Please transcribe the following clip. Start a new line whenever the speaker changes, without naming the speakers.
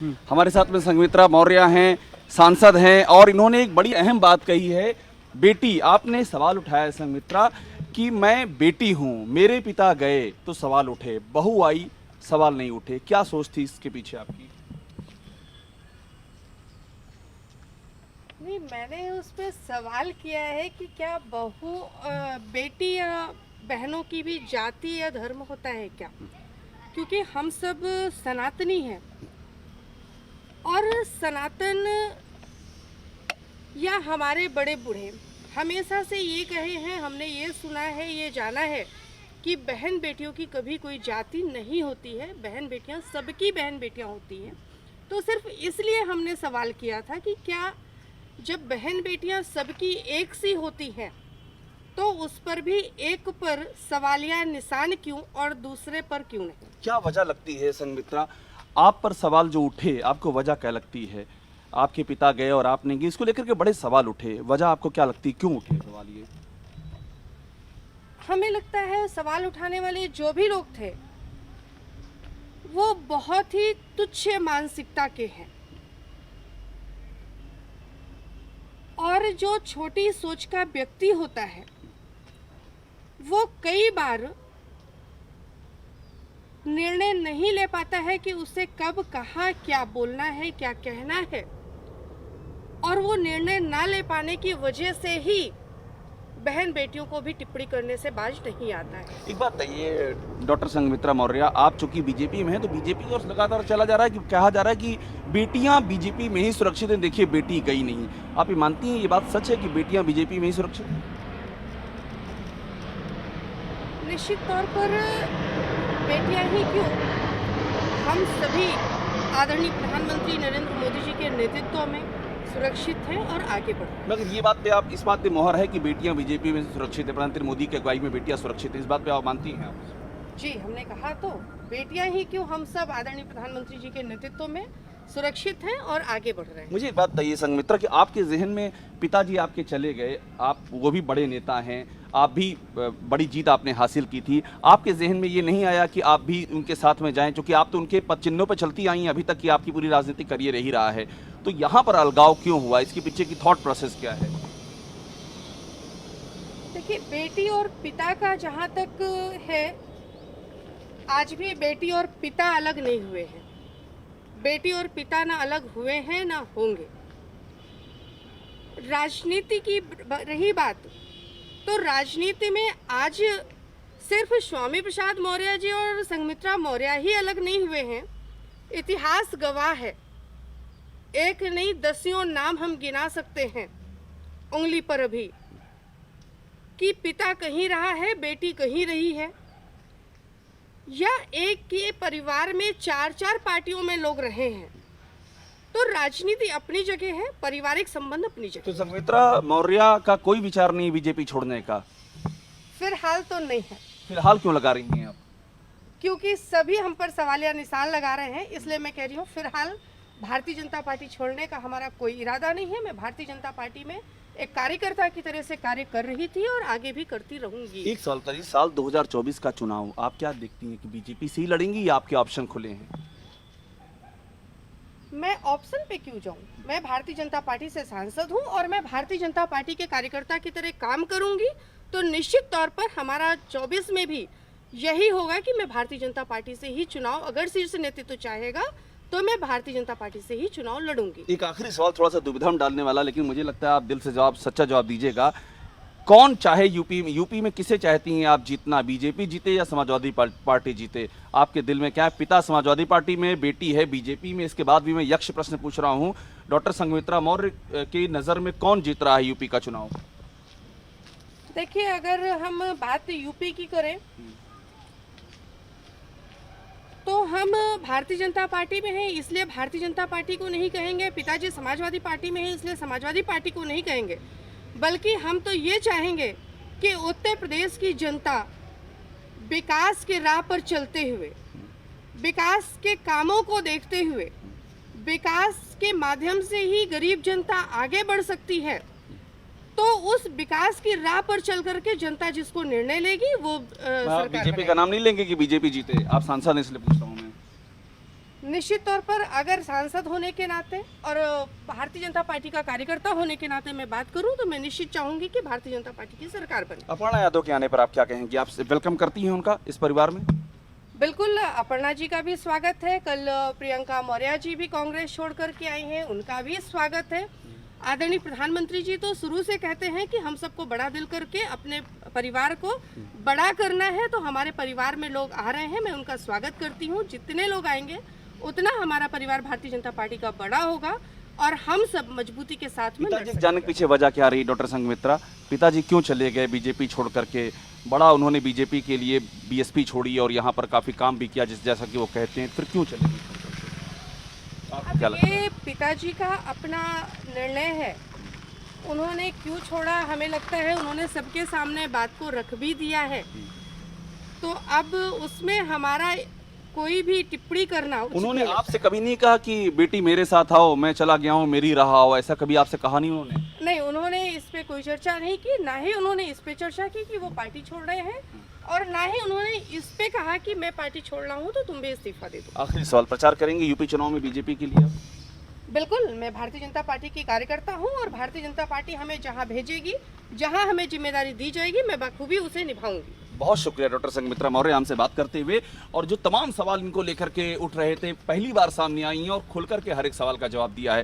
हमारे साथ में संघमित्रा मौर्य हैं, सांसद हैं और इन्होंने एक बड़ी अहम बात कही है। बेटी, आपने सवाल उठाया है संघमित्रा कि मैं बेटी हूं, मेरे पिता गए तो सवाल उठे, बहू आई सवाल नहीं उठे। क्या सोच थी इसके पीछे आपकी?
नहीं, मैंने उस पर सवाल किया है कि क्या बेटी या बहनों की भी जाति या धर्म होता है क्या? क्योंकि हम सब सनातनी हैं और सनातन या हमारे बड़े बूढ़े हमेशा से ये कहे हैं, हमने ये सुना है, ये जाना है कि बहन बेटियों की कभी कोई जाति नहीं होती है, बहन बेटियां सबकी बहन बेटियां होती हैं। तो सिर्फ इसलिए हमने सवाल किया था कि क्या जब बहन बेटियां सबकी एक सी होती हैं तो उस पर भी एक पर सवालिया निशान क्यों और दूसरे पर क्यों नहीं?
क्या वजह लगती है संघमित्रा, आप पर सवाल जो उठे, आपको वजह क्या लगती है? आपके पिता गए और आपने गए, इसको लेकर के बड़े सवाल उठे, वजह आपको क्या लगती है, क्यों उठे सवाल ये?
हमें लगता है सवाल उठाने वाले जो भी लोग थे वो बहुत ही तुच्छ मानसिकता के हैं और जो छोटी सोच का व्यक्ति होता है वो कई बार निर्णय नहीं ले पाता है कि उसे कब कहाँ क्या बोलना है, क्या कहना है, और वो निर्णय ना ले पाने की वजह से ही बहन बेटियों को भी टिप्पणी करने से बाज नहीं आता है।
एक बात बताइए डॉक्टर संघमित्रा मौर्य, आप चूंकि बीजेपी में हैं तो बीजेपी की ओर से लगातार चला जा रहा है कि कहा जा रहा है कि बेटियां बीजेपी में ही सुरक्षित हैं। देखिए, बेटी गई नहीं। आप ये मानती हैं, ये बात सच है कि बेटियां बीजेपी में ही सुरक्षित हैं?
निश्चित तौर पर बेटियां ही क्यों, हम सभी आदरणीय प्रधानमंत्री नरेंद्र मोदी जी के नेतृत्व में सुरक्षित हैं और आगे बढ़ रहे हैं।
मगर ये बात पे आप, इस बात पे मोहर है कि बेटियां बीजेपी में सुरक्षित है, प्रधानमंत्री मोदी की अगुवाई में बेटियां सुरक्षित है, इस बात पे आप मानती हैं?
जी, हमने कहा तो बेटियां ही क्यों, हम सब आदरणीय प्रधानमंत्री जी के नेतृत्व में सुरक्षित हैं और आगे बढ़ रहे हैं।
मुझे एक बात बताइए संघमित्रा कि आपके जहन में पिताजी आपके चले गए, आप वो भी बड़े नेता हैं, आप भी बड़ी जीत आपने हासिल की थी, आपके जहन में ये नहीं आया कि आप भी उनके साथ में जाएं, क्योंकि आप तो उनके पद चिन्हों पर चलती आई हैं, अभी तक की आपकी पूरी राजनीतिक करियर रही रहा है, तो यहाँ पर अलगाव क्यों हुआ? इसके पीछे की थॉट प्रोसेस क्या है?
देखिए, बेटी और पिता का जहाँ तक है, आज भी बेटी और पिता अलग नहीं हुए हैं। बेटी और पिता ना अलग हुए हैं ना होंगे। राजनीति की रही बात, तो राजनीति में आज सिर्फ स्वामी प्रसाद मौर्य जी और संघमित्रा मौर्य ही अलग नहीं हुए हैं। इतिहास गवाह है, एक नहीं दसियों नाम हम गिना सकते हैं उंगली पर अभी, कि पिता कहीं रहा है, बेटी कहीं रही है, या एक के परिवार में चार चार पार्टियों में लोग रहे हैं। तो राजनीति अपनी जगह है, पारिवारिक संबंध अपनी जगह।
तो संघमित्रा मौर्य का कोई विचार नहीं बीजेपी छोड़ने का?
फिलहाल तो नहीं है।
फिलहाल क्यों लगा रही हैं आप?
क्योंकि सभी हम पर सवालिया निशान लगा रहे हैं, इसलिए मैं कह रही हूँ फिलहाल भारतीय जनता पार्टी छोड़ने का हमारा कोई इरादा नहीं है। मैं भारतीय जनता पार्टी में एक कार्यकर्ता की तरह से कार्य कर रही थी और आगे भी करती रहूंगी।
एक सवाल करिए, साल 2024 का चुनाव आप क्या देखती हैं कि बीजेपी से ही लड़ेंगी या आपके ऑप्शन खुले हैं?
मैं ऑप्शन पे क्यों जाऊं? मैं भारतीय जनता पार्टी से सांसद हूं और मैं भारतीय जनता पार्टी के कार्यकर्ता की तरह काम करूंगी। तो निश्चित तौर पर हमारा 24 में भी यही होगा कि मैं भारतीय जनता पार्टी से ही चुनाव, अगर शीर्ष नेतृत्व चाहेगा तो मैं भारतीय जनता पार्टी से ही चुनाव लड़ूंगी।
एक आखिरी सवाल थोड़ा सा दुविधा में डालने वाला, लेकिन मुझे लगता है आप दिल से जवाब, सच्चा जवाब दीजिएगा। कौन चाहे यूपी में किसे चाहती हैं आप जीतना, बीजेपी जीते या समाजवादी पार्टी जीते? आपके दिल में क्या है? पिता समाजवादी पार्टी में, बेटी है बीजेपी में। इसके बाद भी मैं यक्ष प्रश्न पूछ रहा हूं, डॉक्टर संघमित्रा मौर्य की नजर में कौन जीत रहा है यूपी का चुनाव?
देखिए, अगर हम बात यूपी की करें तो हम भारतीय जनता पार्टी में हैं, इसलिए भारतीय जनता पार्टी को नहीं कहेंगे। पिताजी समाजवादी पार्टी में हैं, इसलिए समाजवादी पार्टी को नहीं कहेंगे। बल्कि हम तो ये चाहेंगे कि उत्तर प्रदेश की जनता विकास के राह पर चलते हुए, विकास के कामों को देखते हुए, विकास के माध्यम से ही गरीब जनता आगे बढ़ सकती है। तो उस विकास की राह पर चल करके जनता जिसको निर्णय लेगी वो सरकार
बीजेपी का नाम नहीं लेंगे कि बीजेपी जीते? आप सांसद हैं इसलिए पूछ रहा हूँ मैं।
निश्चित तौर पर अगर सांसद होने के नाते और भारतीय जनता पार्टी का कार्यकर्ता होने के नाते मैं बात करूं तो मैं निश्चित चाहूंगी कि भारतीय जनता पार्टी की सरकार बने।
अपर्णा यादव के आने पर आप क्या कहेंगे? आप वेलकम करती हैं उनका इस परिवार में?
बिल्कुल, अपर्णा जी का भी स्वागत है। कल प्रियंका मौर्य जी भी कांग्रेस छोड़ कर के आई हैं, उनका भी स्वागत है। आदरणीय प्रधानमंत्री जी तो शुरू से कहते हैं कि हम सबको बड़ा दिल करके अपने परिवार को बड़ा करना है, तो हमारे परिवार में लोग आ रहे हैं, मैं उनका स्वागत करती हूँ। जितने लोग आएंगे उतना हमारा परिवार भारतीय जनता पार्टी का बड़ा होगा और हम सब मजबूती के साथ में लड़
पिताजी
सकते
जाने के पीछे वजह क्या रही डॉक्टर संघमित्रा? पिताजी क्यों चले गए बीजेपी छोड़ करके? बड़ा उन्होंने बीजेपी के लिए बीएसपी छोड़ी और यहाँ पर काफी काम भी किया जैसा कि वो कहते हैं, फिर क्यों चले गए? आपको क्या
अब
लगता है?
ये पिताजी का अपना निर्णय है, उन्होंने क्यों छोड़ा। हमें लगता है उन्होंने सबके सामने बात को रख भी दिया है, तो अब उसमें हमारा कोई भी टिप्पणी करना उचित
उन्होंने
नहीं लगता।
आपसे कभी नहीं कहा कि बेटी मेरे साथ आओ, मैं चला गया हूँ, मेरी रहा हो, ऐसा कभी आपसे कहा नहीं उन्होंने?
नहीं, उन्होंने इस पे कोई चर्चा नहीं की, ना ही उन्होंने इस पे चर्चा की कि वो पार्टी छोड़ रहे हैं, और ना ही उन्होंने इस पे कहा कि मैं पार्टी छोड़ रहा हूँ तो तुम भी इस्तीफा दे दो।
आखिरी सवाल, प्रचार करेंगे यूपी चुनाव में बीजेपी के लिए?
बिल्कुल, मैं भारतीय जनता पार्टी की कार्यकर्ता हूँ और भारतीय जनता पार्टी हमें जहाँ भेजेगी, जहाँ हमें जिम्मेदारी दी जाएगी, मैं बखूबी उसे निभाऊंगी।
बहुत शुक्रिया डॉक्टर संघमित्रा मौर्य हमसे बात करते हुए, और जो तमाम सवाल इनको लेकर के उठ रहे थे पहली बार सामने आई हैं और खुल करके हर एक सवाल का जवाब दिया है।